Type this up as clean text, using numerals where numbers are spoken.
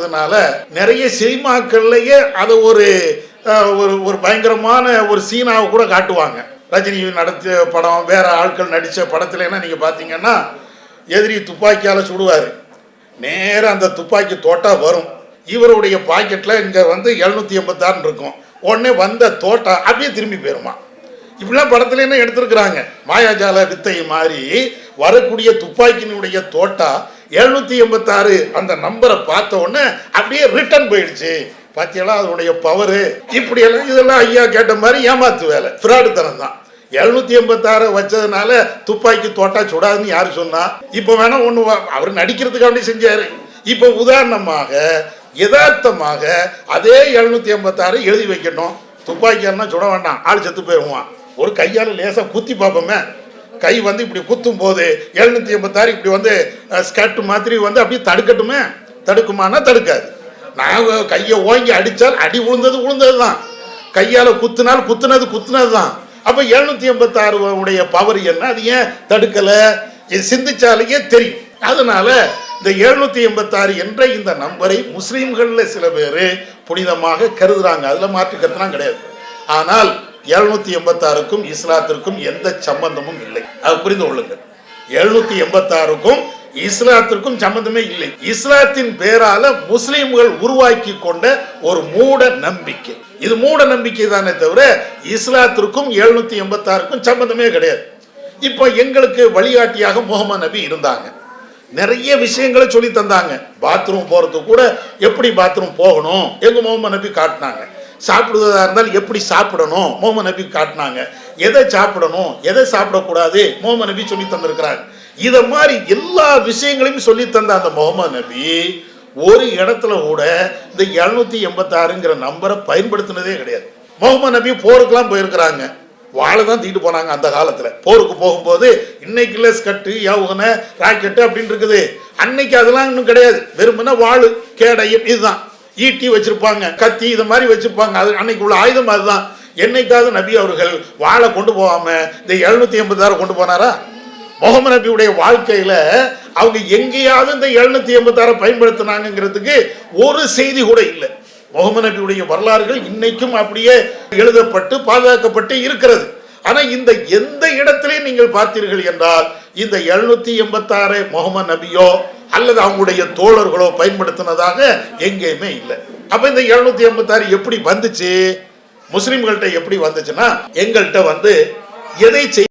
வந்ததுனால நிறைய சினிமாக்கள்லயே அதை ஒரு ஒரு பயங்கரமான ஒரு சீனாவை கூட காட்டுவாங்க. ரஜினி நடத்திய படம், வேற ஆட்கள் நடித்த படத்துலன்னா நீங்கள் பார்த்தீங்கன்னா எதிரி துப்பாக்கியால் சுடுவார், நேராக அந்த துப்பாக்கி தோட்டா வரும், இவருடைய பாக்கெட்டில் இங்கே வந்து 786 இருக்கும், உடனே வந்த தோட்டா அப்படியே திரும்பி போயிருமா. இப்படிலாம் படத்துல என்ன எடுத்திருக்கிறாங்க. மாயாஜால வித்தை மாதிரி வரக்கூடிய துப்பாக்கியினுடைய தோட்டா 786 அந்த நம்பரை பார்த்த உடனே அப்படியே ரிட்டர்ன் போயிடுச்சு. பார்த்தீங்களா அதனுடைய பவரு. இப்படியெல்லாம் இதெல்லாம் ஐயா கேட்ட மாதிரி ஏமாத்து வேலை, ஃப்ராடுத்தனம் தான். 786 வச்சதுனால துப்பாக்கி தோட்டா சுடாதுன்னு யாரு சொன்னா? இப்போ வேணா ஒன்று அவர் நடிக்கிறதுக்கு அப்படி செஞ்சாரு. இப்போ உதாரணமாக யதார்த்தமாக அதே 786 எழுதி வைக்கணும். துப்பாக்கியாருன்னா சுட வேண்டாம், ஆள் செத்து போயிடுவான். ஒரு கையால் லேசாக குத்தி பார்ப்போமே, கை வந்து இப்படி குத்தும் போது 786 இப்படி வந்து ஸ்கட் மாதிரி வந்து அப்படியே தடுக்கட்டுமே, தடுக்குமானா தடுக்காது. நான் கையை ஓங்கி அடித்தால் அடி விழுந்தது தான், கையால் குத்துனால் குத்துனது தான். அப்போ 786 உடைய பவர் என்ன, அது ஏன் தடுக்கலை? இது சிந்திச்சாலேயே தெரியும். அதனால இந்த 786 என்ற இந்த நம்பரை முஸ்லீம்களில் சில பேர் புனிதமாக கருதுறாங்க, அதில் மாற்று கருத்துலாம் கிடையாது. ஆனால் 786க்கும் இஸ்லாத்திற்கும் எந்த சம்பந்தமும் இல்லை, அது புரிந்து கொள்ளுங்கள். 786க்கும் இஸ்லாத்திற்கும் சம்பந்தமே இல்லை. இஸ்லாத்தின் பேரால முஸ்லிம்கள் உருவாக்கி கொண்ட ஒரு மூட நம்பிக்கை. இது மூட நம்பிக்கை தானே தவிர இஸ்லாத்திற்கும் 786க்கும் சம்பந்தமே கிடையாது. இப்போ எங்களுக்கு வழிகாட்டியாக முகமது நபி இருந்தாங்க, நிறைய விஷயங்களை சொல்லி தந்தாங்க. பாத்ரூம் போறதுக்கு கூட எப்படி பாத்ரூம் போகணும் எங்க முகமது நபி காட்டினாங்க. சாப்பிடுவதா இருந்தால் எப்படி சாப்பிடணும் முகமது நபி காட்டினாங்க. எதை சாப்பிடணும் எதை சாப்பிடக்கூடாது முகமது நபி சொல்லி தந்திருக்கிறாங்க. இதை மாதிரி எல்லா விஷயங்களையும் சொல்லி தந்த அந்த முகமது நபி ஒரு இடத்துல கூட இந்த 786ங்கிற நம்பரை பயன்படுத்தினதே கிடையாது. முகமது நபி போருக்கெல்லாம் போயிருக்கிறாங்க, வாழை தான் தூக்கிட்டு போனாங்க. அந்த காலத்தில் போருக்கு போகும்போது இன்னைக்குள்ள ஸ்கட்டு யவுகனை ராக்கெட்டு அப்படின்னு இருக்குது, அன்னைக்கு அதெல்லாம் இன்னும் கிடையாது. வெறுமனே வாழு கேடயம் இதுதான், ஈட்டி வச்சிருப்பாங்க, கத்தி இதை மாதிரி வச்சிருப்பாங்க. அது அன்னைக்கு உள்ள ஆயுதம் அதுதான். என்னைக்காவது நபி அவர்கள் வாழை கொண்டு போகாம இந்த 786 கொண்டு போனாரா? முகமது நபியுடைய வாழ்க்கையில அவங்க எங்கேயாவது இந்த 786 பயன்படுத்தினாங்கிறதுக்கு ஒரு செய்தி கூட இல்லை. முகமது நபியுடைய வரலாறுகள் இன்னைக்கும் அப்படியே எழுதப்பட்டு பாதுகாக்கப்பட்டு இருக்கிறது. ஆனா இந்த எந்த இடத்திலையும் நீங்கள் பார்த்தீர்கள் என்றால் இந்த 786 முகமது நபியோ அல்லது அவங்களுடைய தோழர்களோ பயன்படுத்தினதாக எங்கேயுமே இல்லை. அப்ப இந்த 786 எப்படி வந்துச்சு, முஸ்லிம்கள்ட்ட எப்படி வந்துச்சுன்னா, எங்கள்கிட்ட வந்து எதை